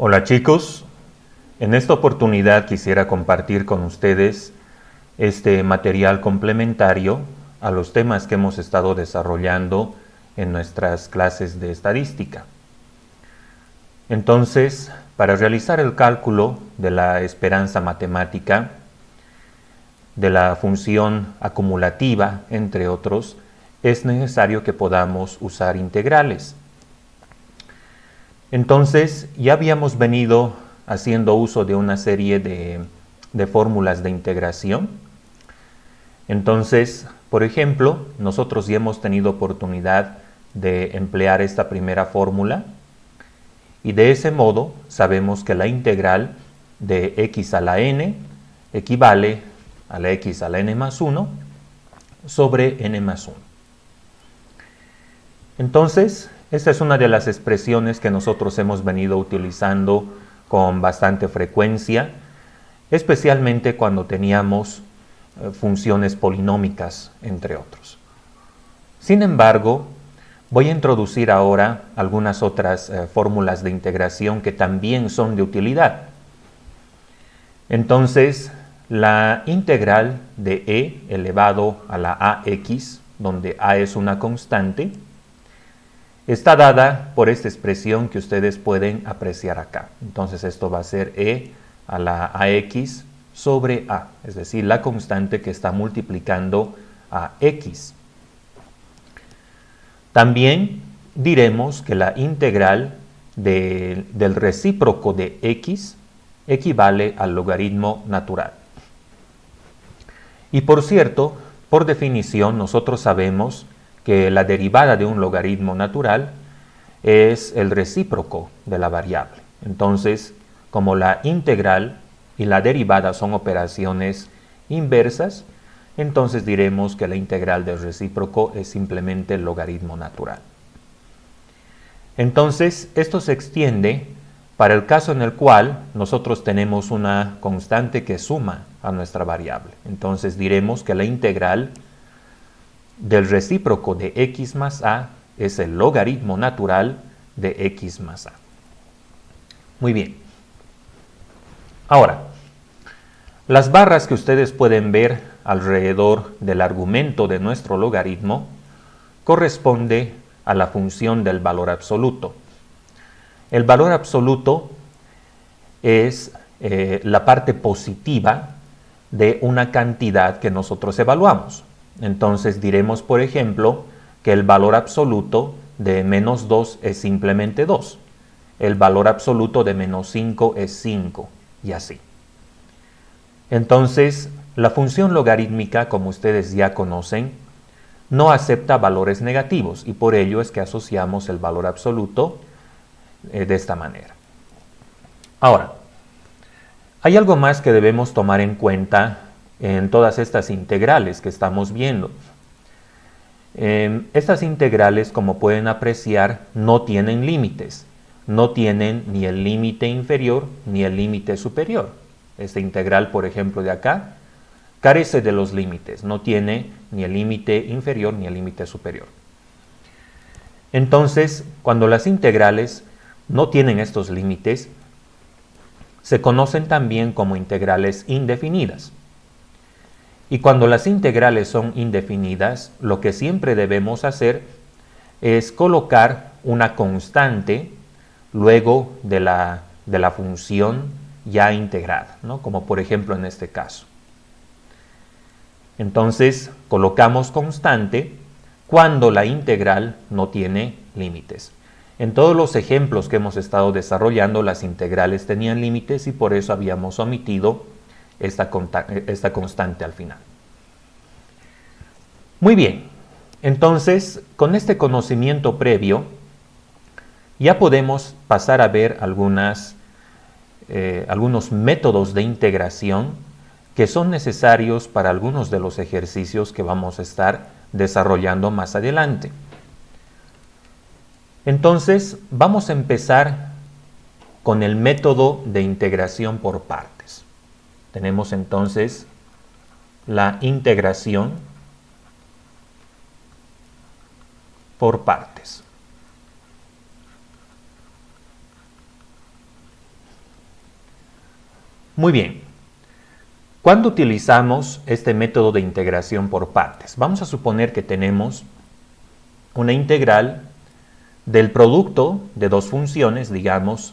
Hola chicos, en esta oportunidad quisiera compartir con ustedes este material complementario a los temas que hemos estado desarrollando en nuestras clases de estadística. Entonces, para realizar el cálculo de la esperanza matemática, de la función acumulativa, entre otros, es necesario que podamos usar integrales. Entonces, ya habíamos venido haciendo uso de una serie de fórmulas de integración. Entonces, por ejemplo, nosotros ya hemos tenido oportunidad de emplear esta primera fórmula y de ese modo sabemos que la integral de x a la n equivale a la x a la n más 1 sobre n más 1. Entonces, esta es una de las expresiones que nosotros hemos venido utilizando con bastante frecuencia, especialmente cuando teníamos funciones polinómicas, entre otros. Sin embargo, voy a introducir ahora algunas otras fórmulas de integración que también son de utilidad. Entonces, la integral de e elevado a la ax, donde a es una constante, está dada por esta expresión que ustedes pueden apreciar acá. Entonces esto va a ser e a la ax sobre a, es decir, la constante que está multiplicando a x. También diremos que la integral del recíproco de x equivale al logaritmo natural. Y por cierto, por definición, nosotros sabemos que la derivada de un logaritmo natural es el recíproco de la variable. Entonces, como la integral y la derivada son operaciones inversas, entonces diremos que la integral del recíproco es simplemente el logaritmo natural. Entonces, esto se extiende para el caso en el cual nosotros tenemos una constante que suma a nuestra variable. Entonces diremos que la integral del recíproco de x más a es el logaritmo natural de x más a. Muy bien. Ahora, las barras que ustedes pueden ver alrededor del argumento de nuestro logaritmo corresponde a la función del valor absoluto. El valor absoluto es la parte positiva de una cantidad que nosotros evaluamos. Entonces diremos, por ejemplo, que el valor absoluto de menos 2 es simplemente 2. El valor absoluto de menos 5 es 5, y así. Entonces, la función logarítmica, como ustedes ya conocen, no acepta valores negativos, y por ello es que asociamos el valor absoluto de esta manera. Ahora, hay algo más que debemos tomar en cuenta en todas estas integrales que estamos viendo. Estas integrales, como pueden apreciar, no tienen límites. No tienen ni el límite inferior ni el límite superior. Esta integral, por ejemplo, de acá, carece de los límites. No tiene ni el límite inferior ni el límite superior. Entonces, cuando las integrales no tienen estos límites, se conocen también como integrales indefinidas. Y cuando las integrales son indefinidas, lo que siempre debemos hacer es colocar una constante luego de la función ya integrada, ¿no? Como por ejemplo en este caso. Entonces, colocamos constante cuando la integral no tiene límites. En todos los ejemplos que hemos estado desarrollando, las integrales tenían límites y por eso habíamos omitido esta constante al final. Muy bien, entonces con este conocimiento previo ya podemos pasar a ver algunos métodos de integración que son necesarios para algunos de los ejercicios que vamos a estar desarrollando más adelante. Entonces vamos a empezar con el método de integración por partes. Tenemos entonces la integración por partes. Muy bien. ¿Cuándo utilizamos este método de integración por partes? Vamos a suponer que tenemos una integral del producto de dos funciones, digamos,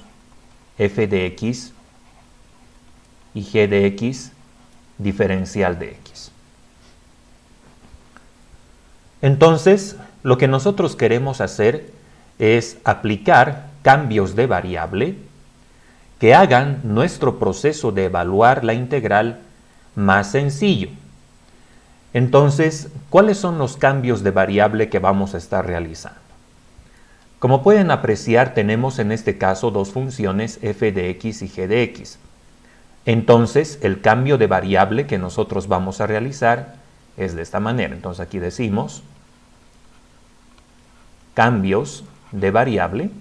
f de x y g de x diferencial de x. Entonces, lo que nosotros queremos hacer es aplicar cambios de variable que hagan nuestro proceso de evaluar la integral más sencillo. Entonces, ¿cuáles son los cambios de variable que vamos a estar realizando? Como pueden apreciar, tenemos en este caso dos funciones f de x y g de x. Entonces, el cambio de variable que nosotros vamos a realizar es de esta manera. Entonces, aquí decimos cambios de variable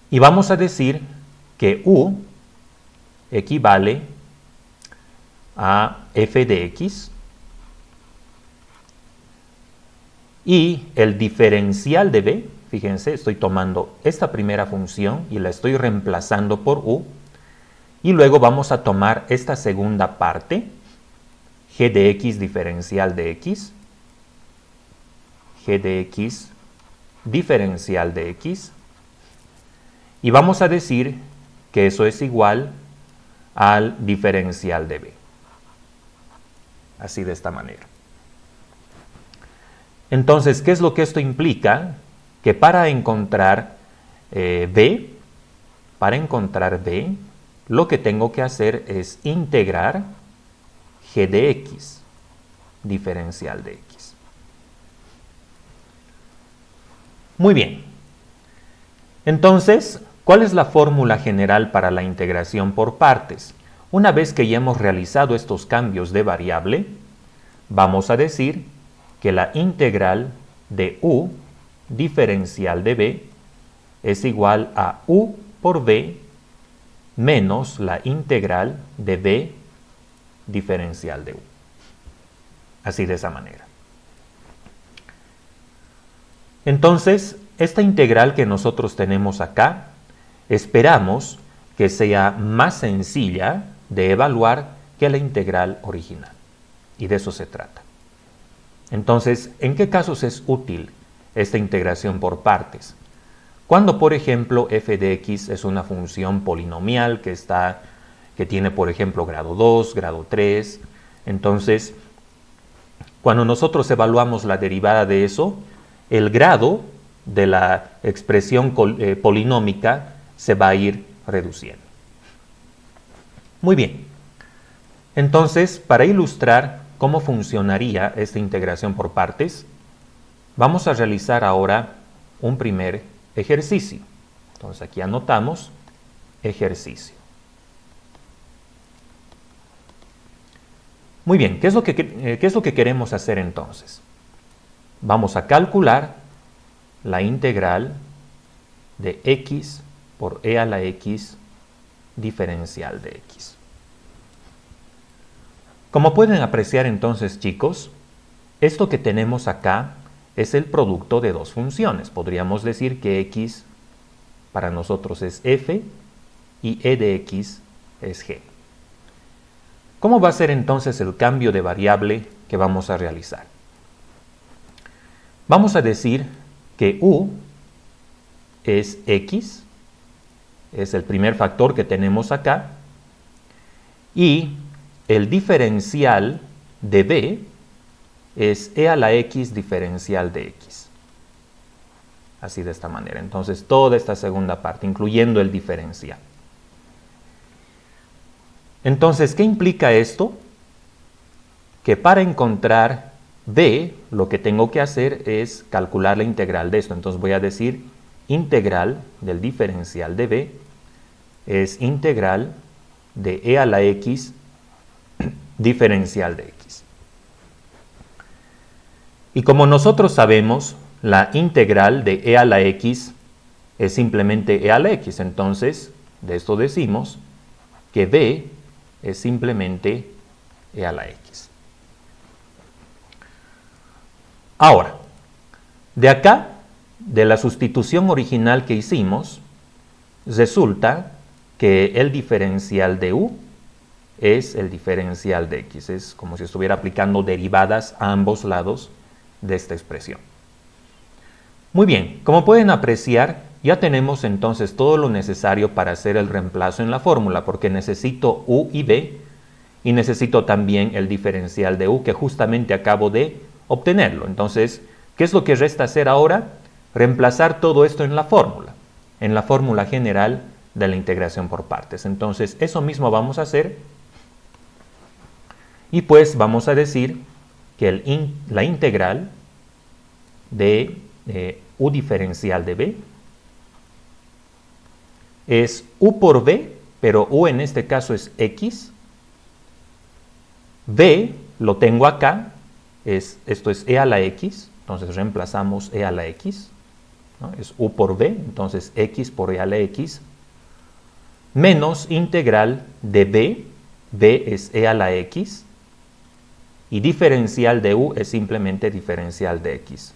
y vamos a decir que u equivale a f de x y el diferencial de b, fíjense, estoy tomando esta primera función y la estoy reemplazando por u, y luego vamos a tomar esta segunda parte, g de x diferencial de x, g de x diferencial de x, y vamos a decir que eso es igual al diferencial de b. Así de esta manera. Entonces, ¿qué es lo que esto implica? Que para encontrar b, lo que tengo que hacer es integrar g de x diferencial de x. Muy bien. Entonces, ¿cuál es la fórmula general para la integración por partes? Una vez que ya hemos realizado estos cambios de variable, vamos a decir que la integral de u diferencial de b es igual a u por b menos la integral de b diferencial de u. Así de esa manera. Entonces, esta integral que nosotros tenemos acá, esperamos que sea más sencilla de evaluar que la integral original. Y de eso se trata. Entonces, ¿en qué casos es útil esta integración por partes? Cuando, por ejemplo, f de x es una función polinomial que tiene, por ejemplo, grado 2, grado 3. Entonces, cuando nosotros evaluamos la derivada de eso, el grado de la expresión polinómica se va a ir reduciendo. Muy bien. Entonces, para ilustrar cómo funcionaría esta integración por partes, vamos a realizar ahora un primer ejercicio. Entonces, aquí anotamos ejercicio. Muy bien, ¿qué es lo que queremos hacer entonces? Vamos a calcular la integral de x por e a la x diferencial de x. Como pueden apreciar entonces, chicos, esto que tenemos acá es el producto de dos funciones. Podríamos decir que x para nosotros es f y e de x es g. ¿Cómo va a ser entonces el cambio de variable que vamos a realizar? Vamos a decir que u es x, es el primer factor que tenemos acá, y el diferencial de b es e a la x diferencial de x. Así de esta manera. Entonces, toda esta segunda parte, incluyendo el diferencial. Entonces, ¿qué implica esto? Que para encontrar b, lo que tengo que hacer es calcular la integral de esto. Entonces, voy a decir integral del diferencial de b es integral de e a la x diferencial de x. Y como nosotros sabemos, la integral de e a la x es simplemente e a la x. Entonces, de esto decimos que b es simplemente e a la x. Ahora, de acá, de la sustitución original que hicimos, resulta que el diferencial de u es el diferencial de x. Es como si estuviera aplicando derivadas a ambos lados de esta expresión. Muy bien, como pueden apreciar, ya tenemos entonces todo lo necesario para hacer el reemplazo en la fórmula, porque necesito u y b, y necesito también el diferencial de u, que justamente acabo de obtenerlo. Entonces, ¿qué es lo que resta hacer ahora? Reemplazar todo esto en la fórmula general de la integración por partes. Entonces, eso mismo vamos a hacer, y pues vamos a decir que la integral de u diferencial de b es u por b, pero u en este caso es x. B lo tengo acá, esto es e a la x, entonces reemplazamos e a la x, ¿no? Es u por b, entonces x por e a la x, menos integral de b es e a la x, y diferencial de u es simplemente diferencial de x.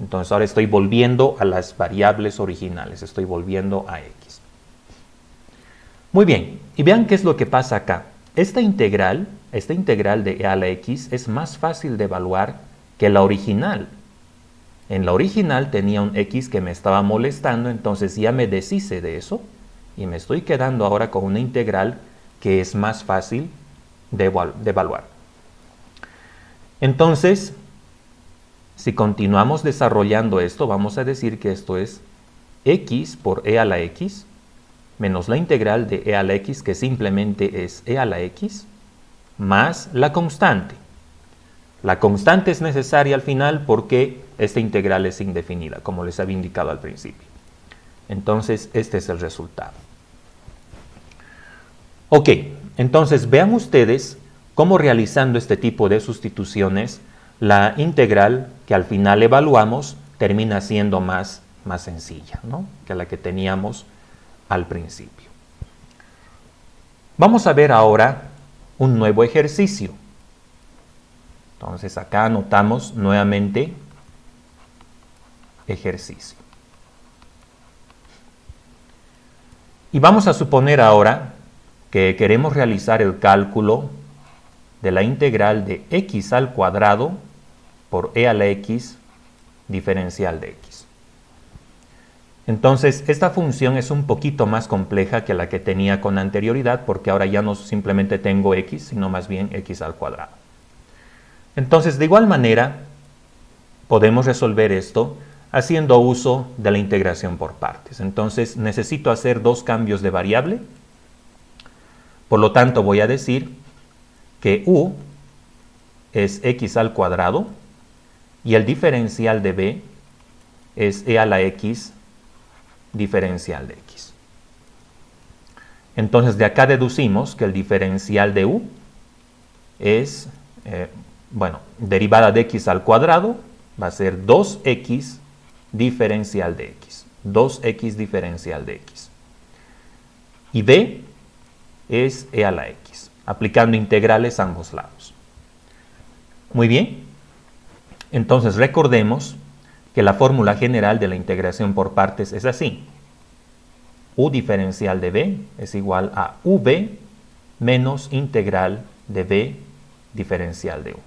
Entonces ahora estoy volviendo a las variables originales, estoy volviendo a x. Muy bien, y vean qué es lo que pasa acá. Esta integral de e a la x es más fácil de evaluar que la original. En la original tenía un x que me estaba molestando, entonces ya me deshice de eso y me estoy quedando ahora con una integral que es más fácil de evaluar. Entonces, si continuamos desarrollando esto, vamos a decir que esto es x por e a la x menos la integral de e a la x, que simplemente es e a la x, más la constante. La constante es necesaria al final porque esta integral es indefinida, como les había indicado al principio. Entonces, este es el resultado. Ok, entonces vean ustedes cómo realizando este tipo de sustituciones, la integral que al final evaluamos termina siendo más sencilla, ¿no?, que la que teníamos al principio. Vamos a ver ahora un nuevo ejercicio. Entonces acá anotamos nuevamente ejercicio. Y vamos a suponer ahora que queremos realizar el cálculo de la integral de x al cuadrado por e a la x diferencial de x. Entonces, esta función es un poquito más compleja que la que tenía con anterioridad, porque ahora ya no simplemente tengo x, sino más bien x al cuadrado. Entonces, de igual manera, podemos resolver esto haciendo uso de la integración por partes. Entonces, necesito hacer dos cambios de variable. Por lo tanto, voy a decir que u es x al cuadrado y el diferencial de b es e a la x diferencial de x. Entonces, de acá deducimos que el diferencial de u es, derivada de x al cuadrado, va a ser 2x diferencial de x. 2x diferencial de x. Y b es e a la x, aplicando integrales a ambos lados. Muy bien. Entonces, recordemos que la fórmula general de la integración por partes es así. U diferencial de b es igual a v menos integral de b diferencial de u.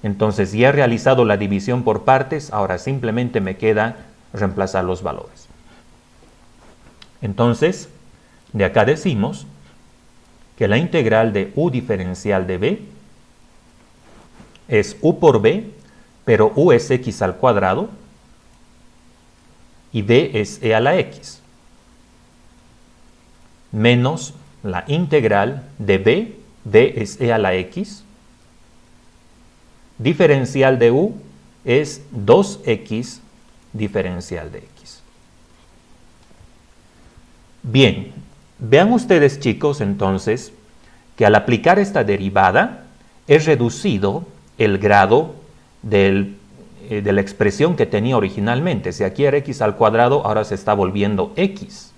Entonces, ya he realizado la división por partes, ahora simplemente me queda reemplazar los valores. Entonces, de acá decimos que la integral de u diferencial de b es u por b, pero u es x al cuadrado y b es e a la x, menos la integral de b es e a la x, diferencial de u es 2x diferencial de x. Bien, vean ustedes, chicos, entonces, que al aplicar esta derivada he reducido el grado de la expresión que tenía originalmente. Si aquí era x al cuadrado, ahora se está volviendo x,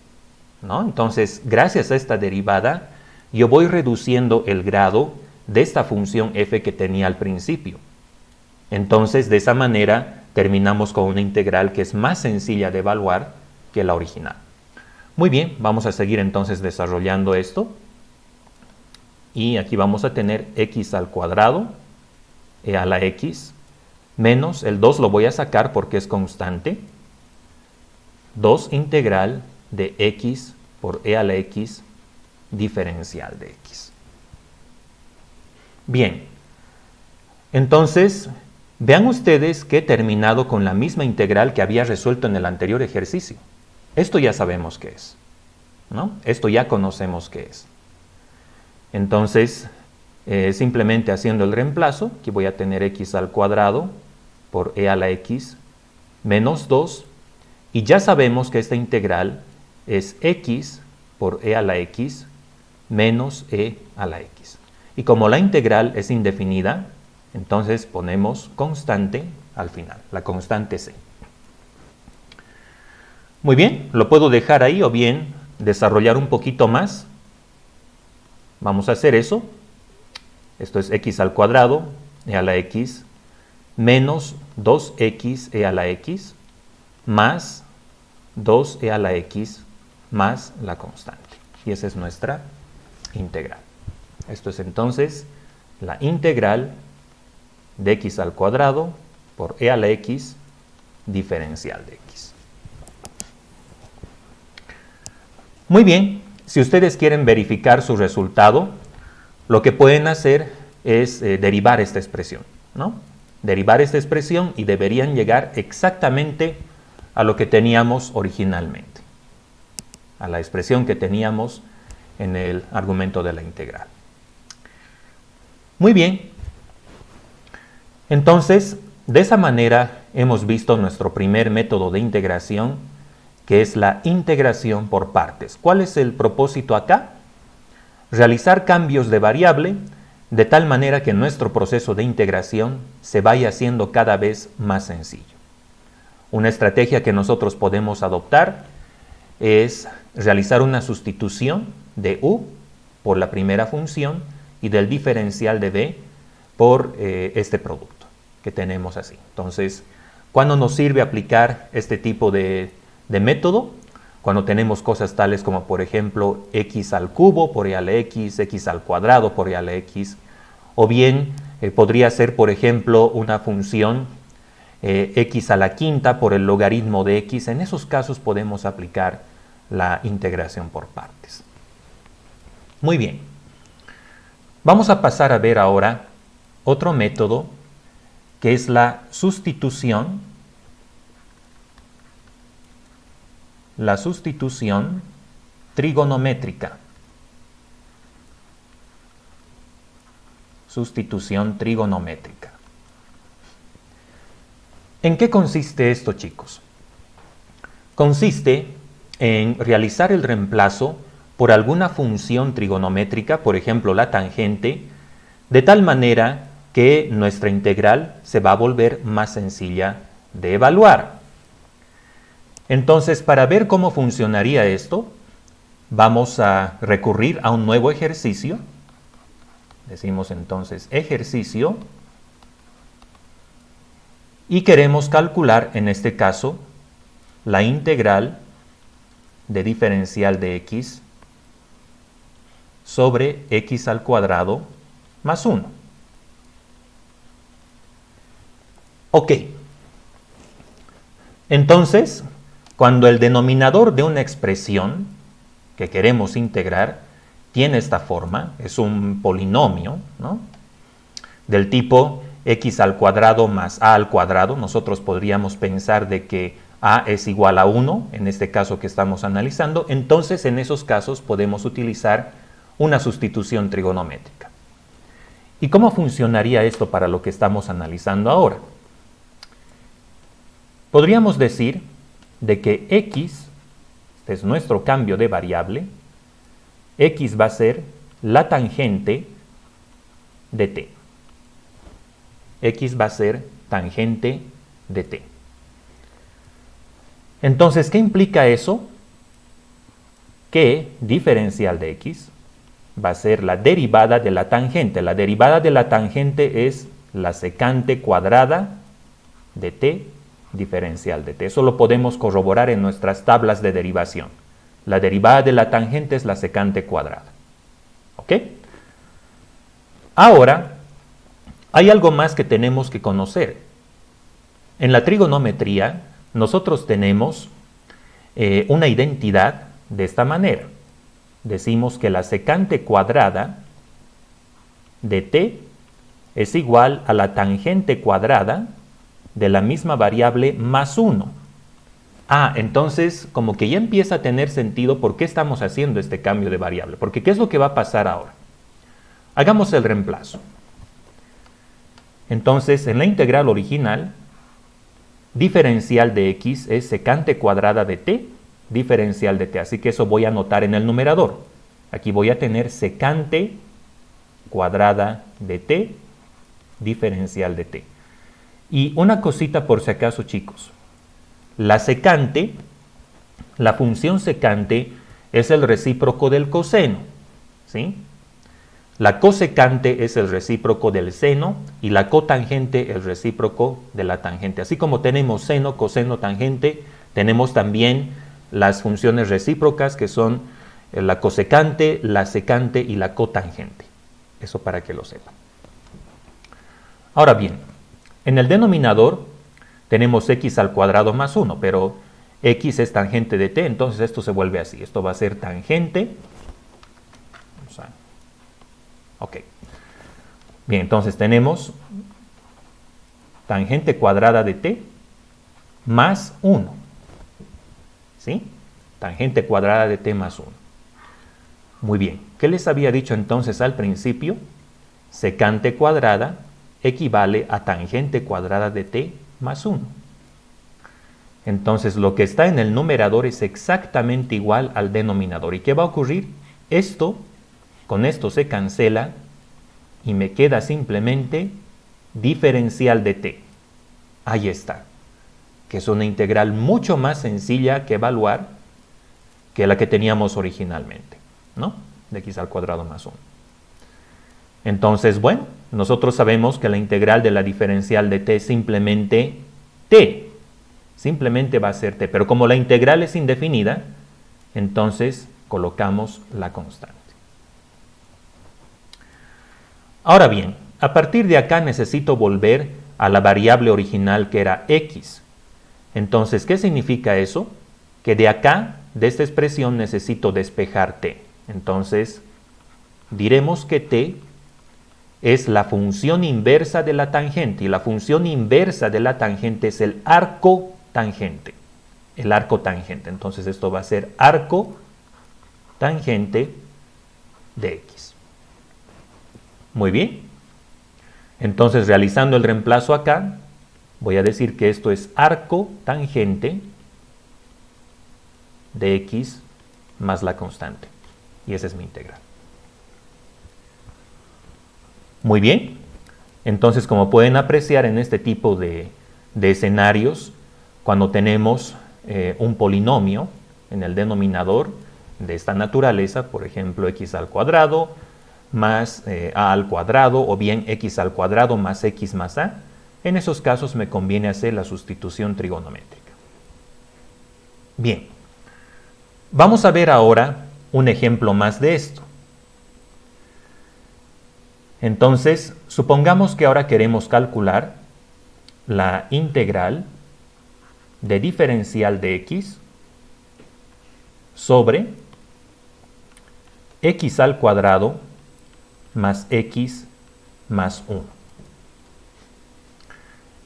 ¿no? Entonces, gracias a esta derivada, yo voy reduciendo el grado de esta función f que tenía al principio. Entonces, de esa manera, terminamos con una integral que es más sencilla de evaluar que la original. Muy bien, vamos a seguir entonces desarrollando esto. Y aquí vamos a tener x al cuadrado, e a la x, menos el 2 lo voy a sacar porque es constante. 2 integral de x por e a la x diferencial de x. Bien, entonces vean ustedes que he terminado con la misma integral que había resuelto en el anterior ejercicio. Esto ya sabemos qué es, ¿no? Esto ya conocemos qué es. Entonces, simplemente haciendo el reemplazo, aquí voy a tener x al cuadrado por e a la x menos 2, y ya sabemos que esta integral es x por e a la x menos e a la x. Y como la integral es indefinida, entonces ponemos constante al final, la constante c. Muy bien, lo puedo dejar ahí o bien desarrollar un poquito más. Vamos a hacer eso. Esto es x al cuadrado, e a la x, menos 2x e a la x, más 2e a la x, más la constante. Y esa es nuestra integral. Esto es entonces la integral de x al cuadrado por e a la x diferencial de x. Muy bien, si ustedes quieren verificar su resultado, lo que pueden hacer es derivar esta expresión, ¿no? Derivar esta expresión y deberían llegar exactamente a lo que teníamos originalmente, a la expresión que teníamos en el argumento de la integral. Muy bien, entonces de esa manera hemos visto nuestro primer método de integración, que es la integración por partes. ¿Cuál es el propósito acá? Realizar cambios de variable de tal manera que nuestro proceso de integración se vaya haciendo cada vez más sencillo. Una estrategia que nosotros podemos adoptar es realizar una sustitución de u por la primera función y del diferencial de b por este producto que tenemos así. Entonces, ¿cuándo nos sirve aplicar este tipo de método? Cuando tenemos cosas tales como, por ejemplo, x al cubo por e a la x, x al cuadrado por e a la x, o bien podría ser, por ejemplo, una función x a la quinta por el logaritmo de x. En esos casos podemos aplicar la integración por partes. Muy bien. Vamos a pasar a ver ahora otro método que es la sustitución. La sustitución trigonométrica. Sustitución trigonométrica. ¿En qué consiste esto, chicos? Consiste en realizar el reemplazo por alguna función trigonométrica, por ejemplo la tangente, de tal manera que nuestra integral se va a volver más sencilla de evaluar. Entonces, para ver cómo funcionaría esto, vamos a recurrir a un nuevo ejercicio. Decimos entonces ejercicio. Y queremos calcular, en este caso, la integral de diferencial de x sobre x al cuadrado más 1. Ok. Entonces, cuando el denominador de una expresión que queremos integrar tiene esta forma, es un polinomio, ¿no?, del tipo x al cuadrado más a al cuadrado, nosotros podríamos pensar de que a es igual a 1, en este caso que estamos analizando, entonces en esos casos podemos utilizar una sustitución trigonométrica. ¿Y cómo funcionaría esto para lo que estamos analizando ahora? Podríamos decir de que x, este es nuestro cambio de variable, x va a ser la tangente de t. X va a ser tangente de t. Entonces, ¿qué implica eso? Que diferencial de x va a ser la derivada de la tangente. La derivada de la tangente es la secante cuadrada de t diferencial de t. Eso lo podemos corroborar en nuestras tablas de derivación. La derivada de la tangente es la secante cuadrada. ¿Ok? Ahora, hay algo más que tenemos que conocer. En la trigonometría, nosotros tenemos una identidad de esta manera. Decimos que la secante cuadrada de t es igual a la tangente cuadrada de la misma variable más 1. Entonces como que ya empieza a tener sentido por qué estamos haciendo este cambio de variable. Porque ¿qué es lo que va a pasar ahora? Hagamos el reemplazo. Entonces en la integral original, diferencial de x es secante cuadrada de t, diferencial de t. Así que eso voy a anotar en el numerador. Aquí voy a tener secante cuadrada de t, diferencial de t. Y una cosita por si acaso, chicos. La secante, la función secante es el recíproco del coseno, ¿sí? La cosecante es el recíproco del seno y la cotangente el recíproco de la tangente. Así como tenemos seno, coseno, tangente, tenemos también las funciones recíprocas que son la cosecante, la secante y la cotangente. Eso para que lo sepan. Ahora bien, en el denominador tenemos x al cuadrado más 1, pero x es tangente de t, entonces esto se vuelve así. Esto va a ser tangente. Ok. Bien, entonces tenemos tangente cuadrada de t más 1. ¿Sí? Tangente cuadrada de t más 1. Muy bien. ¿Qué les había dicho entonces al principio? Secante cuadrada equivale a tangente cuadrada de t más 1. Entonces lo que está en el numerador es exactamente igual al denominador. ¿Y qué va a ocurrir? Con esto se cancela y me queda simplemente diferencial de t. Ahí está. Que es una integral mucho más sencilla que evaluar que la que teníamos originalmente, ¿no? De x al cuadrado más 1. Entonces, bueno, nosotros sabemos que la integral de la diferencial de t es simplemente t. Simplemente va a ser t. Pero como la integral es indefinida, entonces colocamos la constante. Ahora bien, a partir de acá necesito volver a la variable original que era x. Entonces, ¿qué significa eso? Que de acá, de esta expresión, necesito despejar t. Entonces, diremos que t es la función inversa de la tangente, y la función inversa de la tangente es el arco tangente. El arco tangente. Entonces, esto va a ser arco tangente de x. Muy bien. Entonces, realizando el reemplazo acá, voy a decir que esto es arco tangente de x más la constante. Y esa es mi integral. Muy bien. Entonces, como pueden apreciar en este tipo de escenarios, cuando tenemos un polinomio en el denominador de esta naturaleza, por ejemplo, x al cuadrado más a al cuadrado, o bien x al cuadrado más x más a, en esos casos me conviene hacer la sustitución trigonométrica. Bien, vamos a ver ahora un ejemplo más de esto. Entonces, supongamos que ahora queremos calcular la integral de diferencial de x sobre x al cuadrado más x más 1.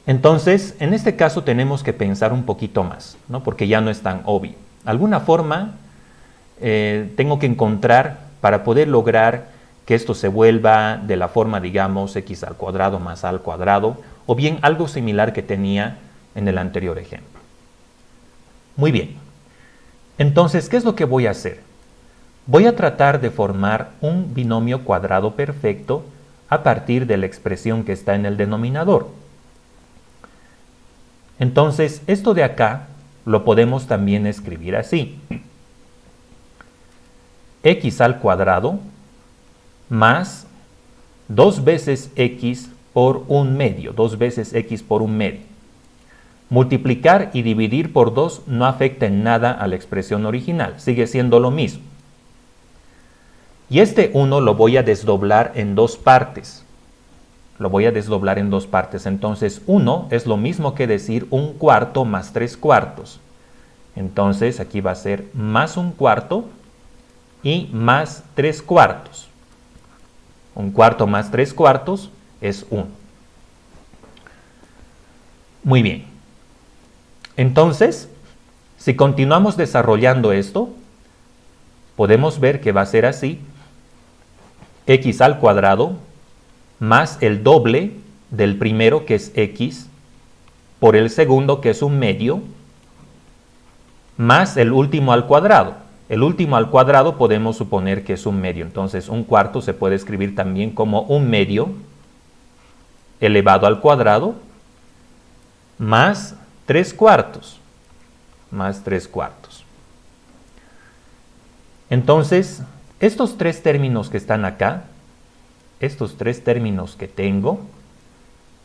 Entonces, en este caso tenemos que pensar un poquito más, ¿no? Porque ya no es tan obvio. Alguna forma tengo que encontrar para poder lograr que esto se vuelva de la forma, digamos, x al cuadrado más a al cuadrado, o bien algo similar que tenía en el anterior ejemplo. Muy bien. Entonces, ¿qué es lo que voy a hacer? Voy a tratar de formar un binomio cuadrado perfecto a partir de la expresión que está en el denominador. Entonces, esto de acá lo podemos también escribir así. X al cuadrado más 2 veces x por un medio, 2 veces x por un medio. Multiplicar y dividir por 2 no afecta en nada a la expresión original, sigue siendo lo mismo. Y este 1 lo voy a desdoblar en dos partes. Entonces 1 es lo mismo que decir 1/4 más 3/4. Entonces aquí va a ser más 1/4 y más 3/4. 1/4 más 3/4 es 1. Muy bien. Entonces, si continuamos desarrollando esto, podemos ver que va a ser así: x al cuadrado más el doble del primero, que es x, por el segundo, que es un medio, más el último al cuadrado. El último al cuadrado podemos suponer que es un medio. Entonces 1/4 se puede escribir también como un medio elevado al cuadrado más 3/4. Entonces, estos tres términos que están acá, estos tres términos que tengo,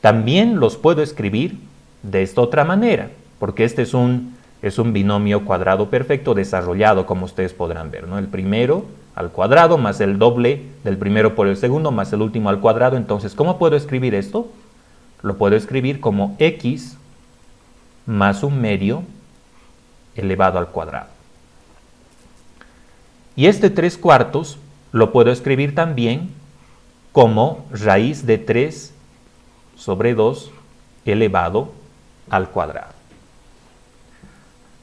también los puedo escribir de esta otra manera, porque este es un binomio cuadrado perfecto desarrollado, como ustedes podrán ver, ¿no? El primero al cuadrado más el doble del primero por el segundo más el último al cuadrado. Entonces, ¿cómo puedo escribir esto? Lo puedo escribir como x más un medio elevado al cuadrado. Y este 3/4 lo puedo escribir también como raíz de 3 sobre 2 elevado al cuadrado.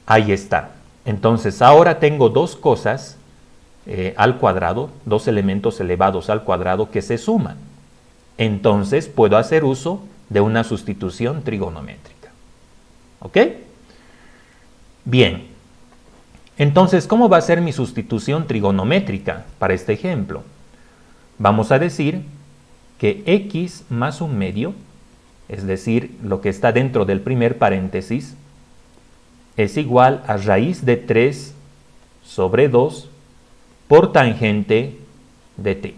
Ahí está. Entonces ahora tengo dos cosas al cuadrado, dos elementos elevados al cuadrado que se suman. Entonces puedo hacer uso de una sustitución trigonométrica. ¿Ok? Bien. Entonces, ¿cómo va a ser mi sustitución trigonométrica para este ejemplo? Vamos a decir que x más un medio, es decir, lo que está dentro del primer paréntesis, es igual a raíz de 3 sobre 2 por tangente de t.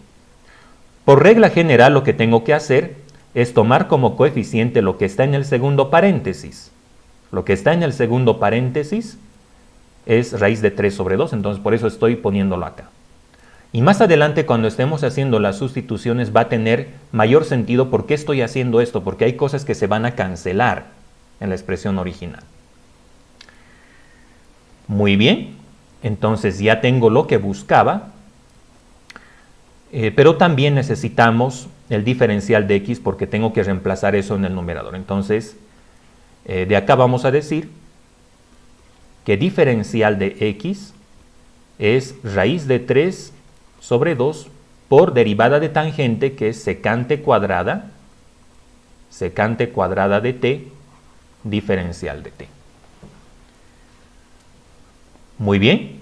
Por regla general, lo que tengo que hacer es tomar como coeficiente lo que está en el segundo paréntesis. Lo que está en el segundo paréntesis es raíz de 3 sobre 2, entonces por eso estoy poniéndolo acá. Y más adelante, cuando estemos haciendo las sustituciones, va a tener mayor sentido por qué estoy haciendo esto, porque hay cosas que se van a cancelar en la expresión original. Muy bien, entonces ya tengo lo que buscaba, pero también necesitamos el diferencial de x porque tengo que reemplazar eso en el numerador. Entonces, de acá vamos a decir que diferencial de x es raíz de 3 sobre 2 por derivada de tangente, que es secante cuadrada de t, diferencial de t. Muy bien,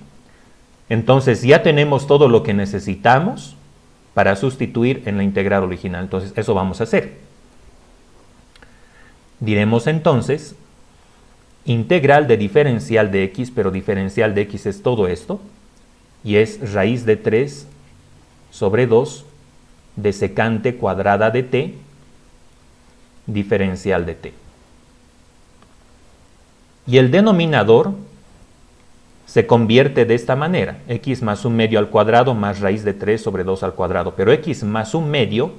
entonces ya tenemos todo lo que necesitamos para sustituir en la integral original. Entonces eso vamos a hacer. Diremos entonces integral de diferencial de x, pero diferencial de x es todo esto, y es raíz de 3 sobre 2 de secante cuadrada de t, diferencial de t. Y el denominador se convierte de esta manera: x más un medio al cuadrado más raíz de 3 sobre 2 al cuadrado. Pero x más un medio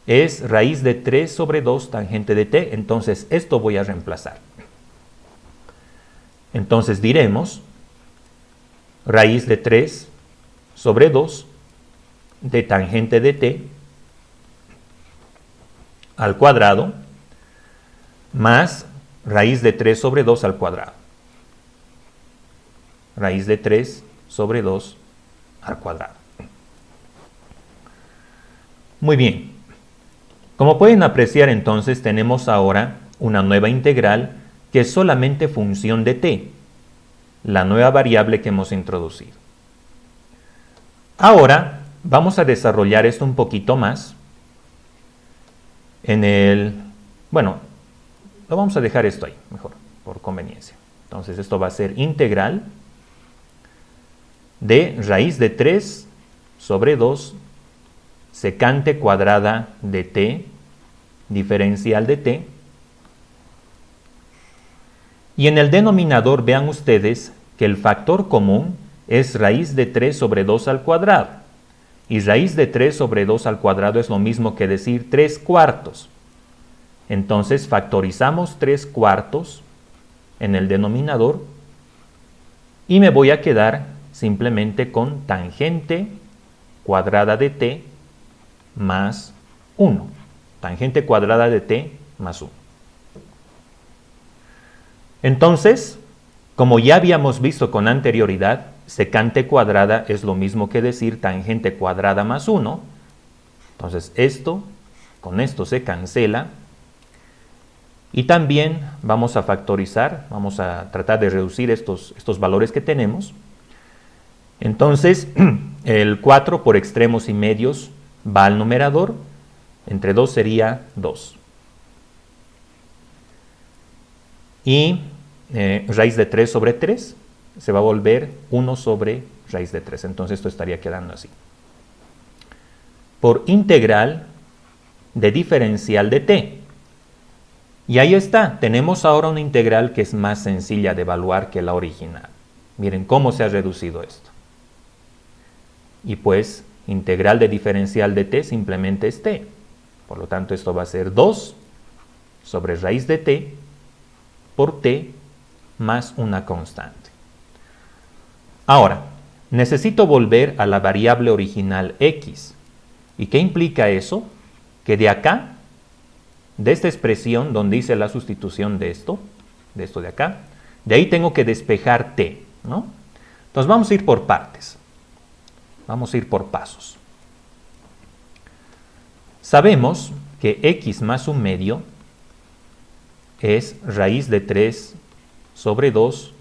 es raíz de 3 sobre 2 tangente de t, entonces esto voy a reemplazar. Entonces diremos raíz de 3 sobre 2 de tangente de t al cuadrado más raíz de 3 sobre 2 al cuadrado. Raíz de 3 sobre 2 al cuadrado. Muy bien. Como pueden apreciar, entonces tenemos ahora una nueva integral que es solamente función de t, la nueva variable que hemos introducido. Ahora vamos a desarrollar esto un poquito más bueno, lo vamos a dejar esto ahí, mejor, por conveniencia. Entonces esto va a ser integral de raíz de 3 sobre 2 secante cuadrada de t, diferencial de t, Y en el denominador vean ustedes que el factor común es raíz de 3 sobre 2 al cuadrado. Y raíz de 3 sobre 2 al cuadrado es lo mismo que decir 3 cuartos. Entonces factorizamos 3 cuartos en el denominador y me voy a quedar simplemente con tangente cuadrada de t más 1. Tangente cuadrada de t más 1. Entonces, como ya habíamos visto con anterioridad, secante cuadrada es lo mismo que decir tangente cuadrada más 1. Entonces esto con esto se cancela. Y también vamos a factorizar, vamos a tratar de reducir estos valores que tenemos. Entonces, el 4 por extremos y medios va al numerador. Entre 2 sería 2. Y raíz de 3 sobre 3 se va a volver 1 sobre raíz de 3. Entonces esto estaría quedando así. Por integral de diferencial de t. Y ahí está, tenemos ahora una integral que es más sencilla de evaluar que la original. Miren cómo se ha reducido esto. Y pues, integral de diferencial de t simplemente es t. Por lo tanto, esto va a ser 2 sobre raíz de t por t más una constante. Ahora, necesito volver a la variable original x. ¿Y qué implica eso? Que de acá, de esta expresión donde hice la sustitución de esto de acá, de ahí tengo que despejar t, ¿no? Entonces vamos a ir por partes. Vamos a ir por pasos. Sabemos que x más un medio es raíz de 3 sobre 2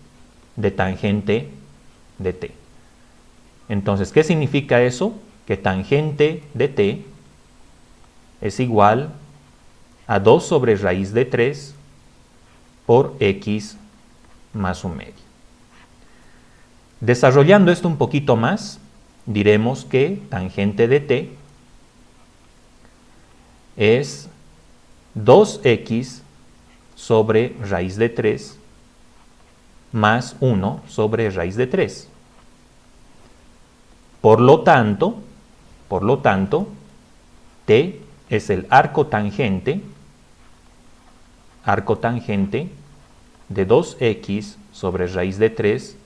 de tangente de t. Entonces, ¿qué significa eso? Que tangente de t es igual a 2 sobre raíz de 3 por x más un medio. Desarrollando esto un poquito más, diremos que tangente de t es 2x sobre raíz de 3 más 1 sobre raíz de 3. Por lo tanto, t es el arco tangente de 2x sobre raíz de 3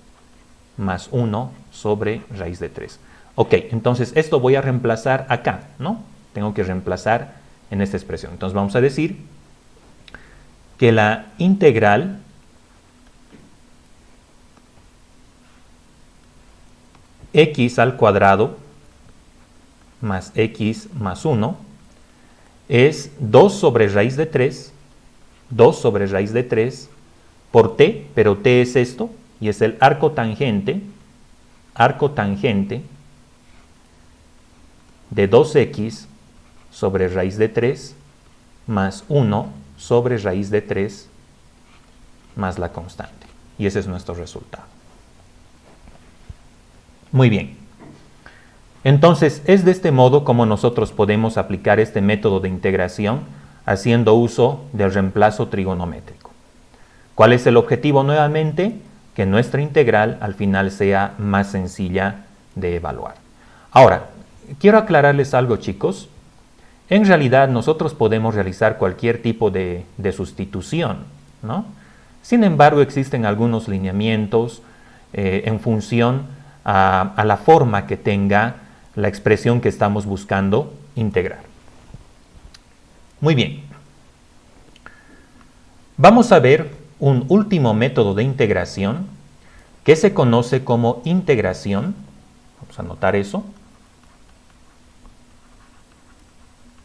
más 1 sobre raíz de 3. Ok, entonces esto voy a reemplazar acá, ¿no? Tengo que reemplazar en esta expresión. Entonces vamos a decir que la integral x al cuadrado más x más 1 es 2 sobre raíz de 3, 2 sobre raíz de 3 por t, pero t es esto, y es el arco tangente de 2x sobre raíz de 3 más 1 sobre raíz de 3 más la constante. Y ese es nuestro resultado. Muy bien. Entonces, es de este modo como nosotros podemos aplicar este método de integración haciendo uso del reemplazo trigonométrico. ¿Cuál es el objetivo nuevamente? Que nuestra integral al final sea más sencilla de evaluar. Ahora, quiero aclararles algo, chicos. En realidad, nosotros podemos realizar cualquier tipo de sustitución, ¿no? Sin embargo, existen algunos lineamientos en función a la forma que tenga la expresión que estamos buscando integrar. Muy bien. Vamos a ver un último método de integración que se conoce como integración. Vamos a anotar eso.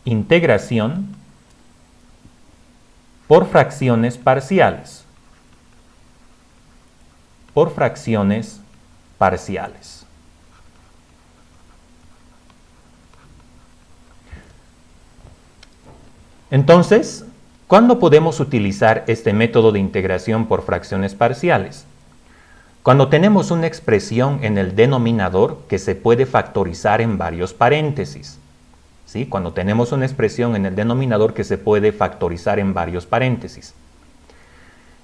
Integración por fracciones parciales. Por fracciones parciales. Entonces, ¿cuándo podemos utilizar este método de integración por fracciones parciales? Cuando tenemos una expresión en el denominador que se puede factorizar en varios paréntesis. ¿Sí? Cuando tenemos una expresión en el denominador que se puede factorizar en varios paréntesis.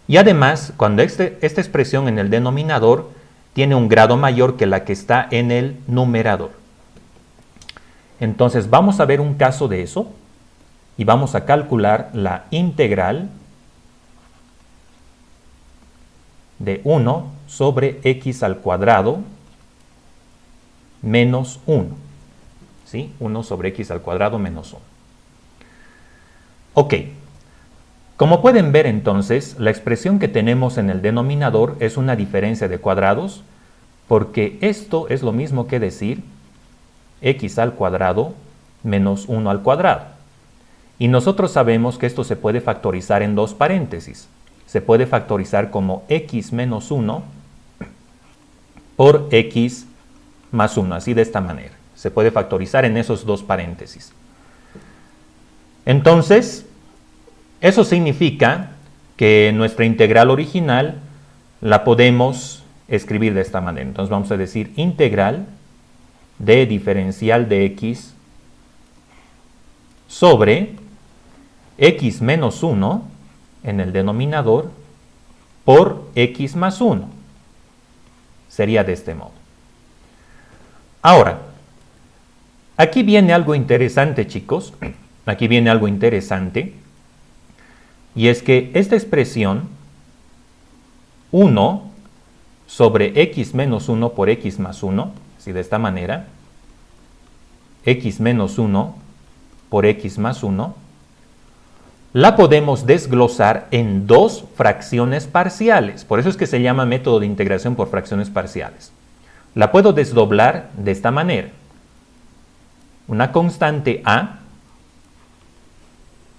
Y además, cuando esta expresión en el denominador tiene un grado mayor que la que está en el numerador. Entonces vamos a ver un caso de eso y vamos a calcular la integral de 1 sobre x al cuadrado menos 1. ¿Sí? 1 sobre x al cuadrado menos 1. Ok. Como pueden ver entonces, la expresión que tenemos en el denominador es una diferencia de cuadrados, porque esto es lo mismo que decir x al cuadrado menos 1 al cuadrado. Y nosotros sabemos que esto se puede factorizar en dos paréntesis. Se puede factorizar como x menos 1 por x más 1, así de esta manera. Se puede factorizar en esos dos paréntesis. Entonces, eso significa que nuestra integral original la podemos escribir de esta manera. Entonces vamos a decir integral de diferencial de x sobre x menos 1 en el denominador por x más 1. Sería de este modo. Ahora, aquí viene algo interesante, chicos. Aquí viene algo interesante. Y es que esta expresión 1 sobre x menos 1 por x más 1, así de esta manera, x menos 1 por x más 1, la podemos desglosar en dos fracciones parciales. Por eso es que se llama método de integración por fracciones parciales. La puedo desdoblar de esta manera. Una constante a,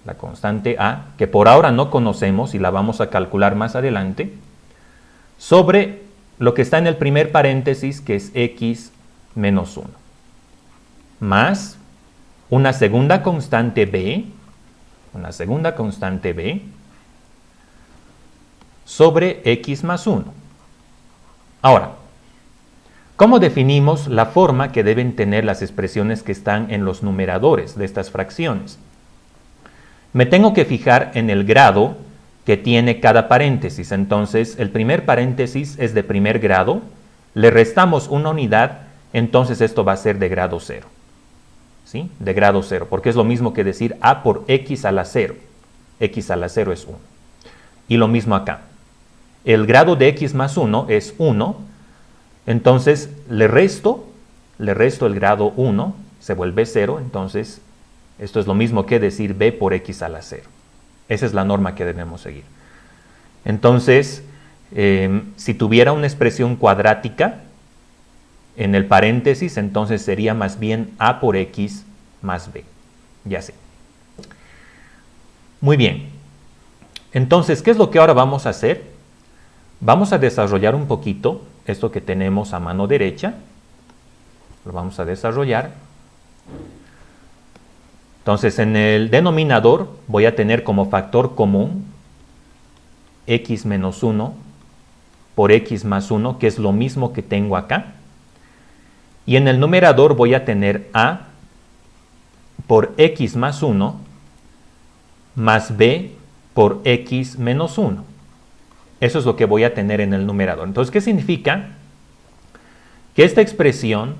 la constante a, que por ahora no conocemos y la vamos a calcular más adelante, sobre lo que está en el primer paréntesis, que es x menos 1, más una segunda constante b, sobre x más 1. Ahora, ¿cómo definimos la forma que deben tener las expresiones que están en los numeradores de estas fracciones? Me tengo que fijar en el grado que tiene cada paréntesis. Entonces, el primer paréntesis es de primer grado, le restamos una unidad, entonces esto va a ser de grado 0. ¿Sí? De grado 0, porque es lo mismo que decir a por x a la 0. X a la 0 es 1. Y lo mismo acá. El grado de x más 1 es 1, entonces le resto el grado 1, se vuelve 0, entonces esto es lo mismo que decir b por x a la 0. Esa es la norma que debemos seguir. Entonces, si tuviera una expresión cuadrática en el paréntesis, entonces sería más bien a por x más b. Ya sé. Muy bien. Entonces, ¿qué es lo que ahora vamos a hacer? Vamos a desarrollar un poquito esto que tenemos a mano derecha. Lo vamos a desarrollar. Entonces, en el denominador voy a tener como factor común x menos 1 por x más 1, que es lo mismo que tengo acá. Y en el numerador voy a tener a por x más 1 más b por x menos 1. Eso es lo que voy a tener en el numerador. Entonces, ¿qué significa? Que esta expresión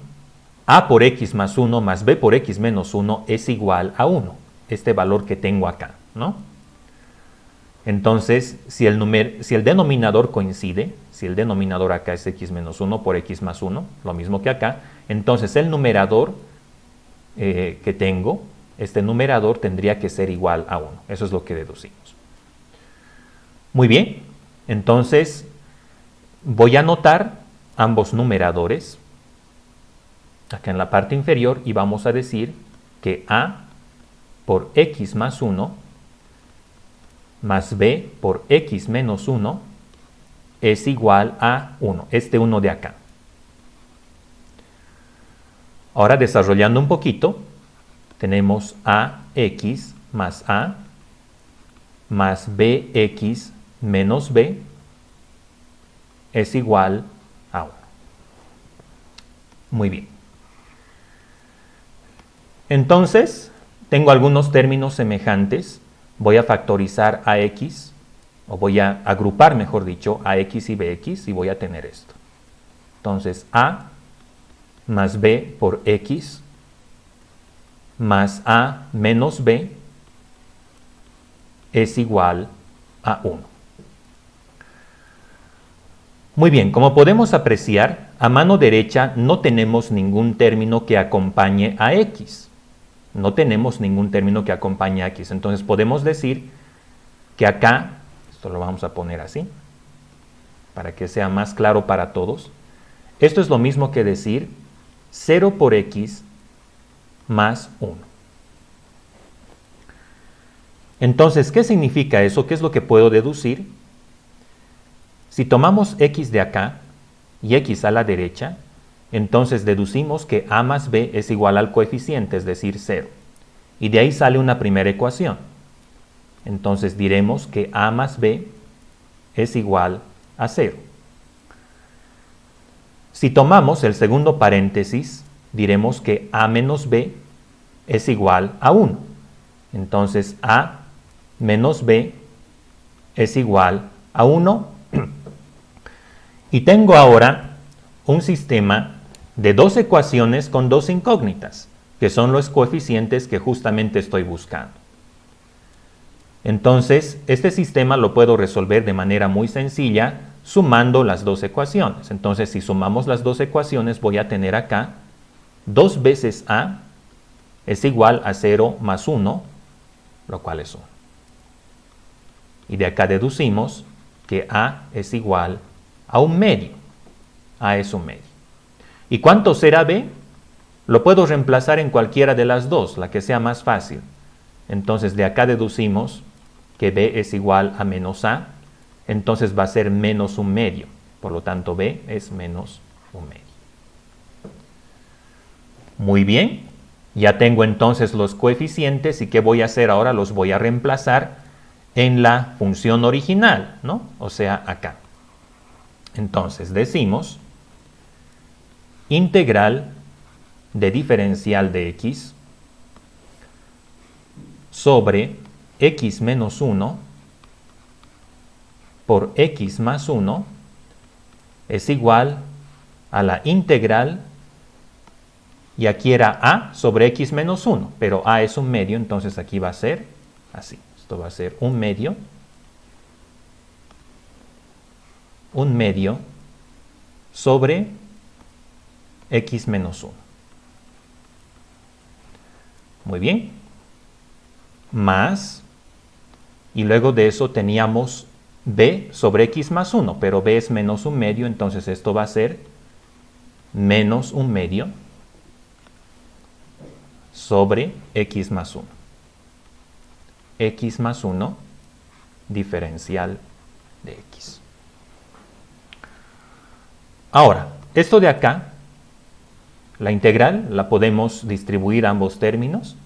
a por x más 1 más b por x menos 1 es igual a 1. Este valor que tengo acá, ¿no? Entonces, si el denominador coincide, si el denominador acá es x menos 1 por x más 1, lo mismo que acá, entonces el numerador que tengo, este numerador tendría que ser igual a 1. Eso es lo que deducimos. Muy bien, entonces voy a anotar ambos numeradores acá en la parte inferior y vamos a decir que a por x más 1 más b por x menos 1 es igual a 1, este 1 de acá. Ahora, desarrollando un poquito, tenemos ax más a más bx menos b es igual a 1. Muy bien. Entonces, tengo algunos términos semejantes. Voy a factorizar a x o voy a agrupar, mejor dicho, ax y bx y voy a tener esto. Entonces, a más b por x más a menos b es igual a 1. Muy bien, como podemos apreciar, a mano derecha no tenemos ningún término que acompañe a x. No tenemos ningún término que acompañe a x. Entonces podemos decir que acá, esto lo vamos a poner así, para que sea más claro para todos. Esto es lo mismo que decir 0 por x más 1. Entonces, ¿qué significa eso? ¿Qué es lo que puedo deducir? Si tomamos x de acá y x a la derecha, entonces deducimos que a más b es igual al coeficiente, es decir, 0. Y de ahí sale una primera ecuación. Entonces diremos que a más b es igual a 0. Si tomamos el segundo paréntesis, diremos que a menos b es igual a 1. Entonces a menos b es igual a 1. Y tengo ahora un sistema de dos ecuaciones con dos incógnitas, que son los coeficientes que justamente estoy buscando. Entonces, este sistema lo puedo resolver de manera muy sencilla sumando las dos ecuaciones. Entonces, si sumamos las dos ecuaciones, voy a tener acá 2 veces a es igual a 0 más 1, lo cual es 1. Y de acá deducimos que a es igual a 1 medio. A es 1 medio. ¿Y cuánto será b? Lo puedo reemplazar en cualquiera de las dos, la que sea más fácil. Entonces de acá deducimos que b es igual a menos a, entonces va a ser menos 1 medio. Por lo tanto b es menos 1 medio. Muy bien, ya tengo entonces los coeficientes y ¿qué voy a hacer ahora? Los voy a reemplazar en la función original, ¿no? O sea, acá. Entonces decimos integral de diferencial de x sobre x menos 1 por x más 1 es igual a la integral, y aquí era a sobre x menos 1, pero a es 1 medio, entonces aquí va a ser así. Esto va a ser 1 medio sobre x menos 1. Muy bien. Más, y luego de eso teníamos b sobre x más 1, pero b es menos 1 medio, entonces esto va a ser menos 1 medio sobre x más 1. X más 1 diferencial de x. Ahora, esto de acá, la integral, la podemos distribuir a ambos términos.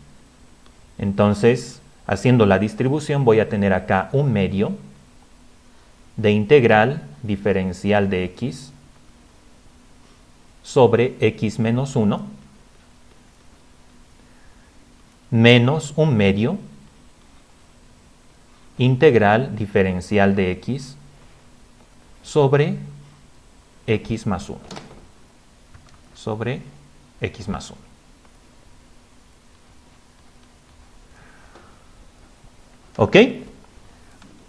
Entonces, haciendo la distribución, voy a tener acá 1 medio de integral diferencial de x sobre x menos 1 menos 1 medio integral diferencial de x sobre x más 1. Sobre x más 1. ¿Ok?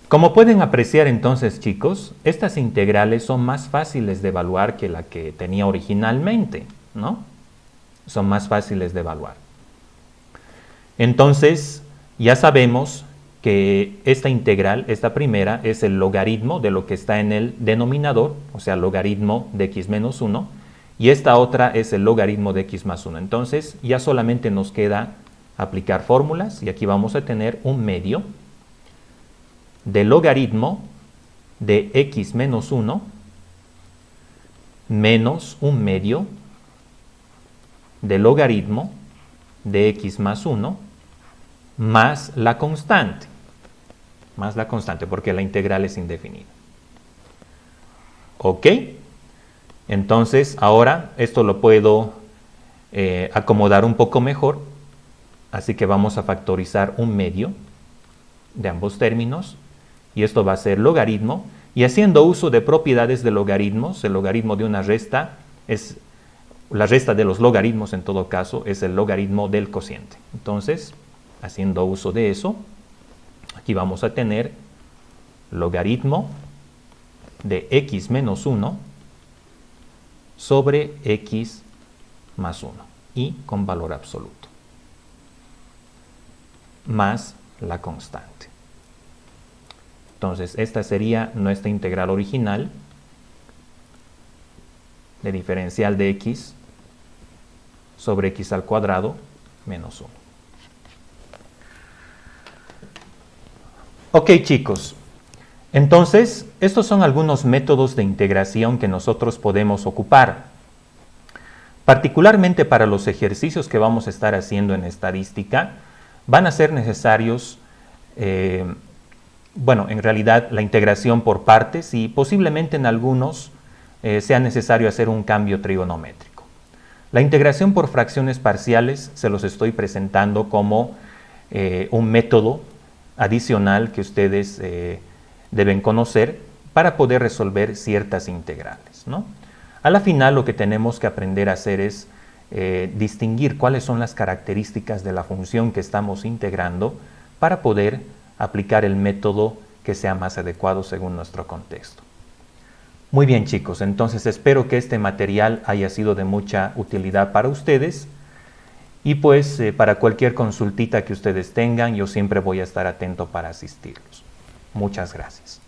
Como pueden apreciar entonces, chicos, estas integrales son más fáciles de evaluar que la que tenía originalmente, ¿no? Son más fáciles de evaluar. Entonces, ya sabemos que esta integral, esta primera, es el logaritmo de lo que está en el denominador, o sea, logaritmo de x menos 1, y esta otra es el logaritmo de x más 1. Entonces, ya solamente nos queda aplicar fórmulas, y aquí vamos a tener 1 medio de logaritmo de x menos 1 menos 1 medio de logaritmo de x más 1 más la constante, porque la integral es indefinida. ¿Ok? Entonces, ahora esto lo puedo acomodar un poco mejor, así que vamos a factorizar 1 medio de ambos términos, y esto va a ser logaritmo, y haciendo uso de propiedades de logaritmos, el logaritmo de una resta es la resta de los logaritmos, en todo caso, es el logaritmo del cociente. Entonces, haciendo uso de eso, aquí vamos a tener logaritmo de x menos 1 sobre x más 1 y con valor absoluto, más la constante. Entonces, esta sería nuestra integral original de diferencial de x sobre x al cuadrado menos 1. Ok, chicos. Entonces, estos son algunos métodos de integración que nosotros podemos ocupar. Particularmente para los ejercicios que vamos a estar haciendo en estadística, van a ser necesarios, en realidad la integración por partes y posiblemente en algunos sea necesario hacer un cambio trigonométrico. La integración por fracciones parciales se los estoy presentando como un método adicional que ustedes deben conocer para poder resolver ciertas integrales, ¿no? A la final lo que tenemos que aprender a hacer es distinguir cuáles son las características de la función que estamos integrando para poder aplicar el método que sea más adecuado según nuestro contexto. Muy bien, chicos, entonces espero que este material haya sido de mucha utilidad para ustedes y pues para cualquier consultita que ustedes tengan yo siempre voy a estar atento para asistirlos. Muchas gracias.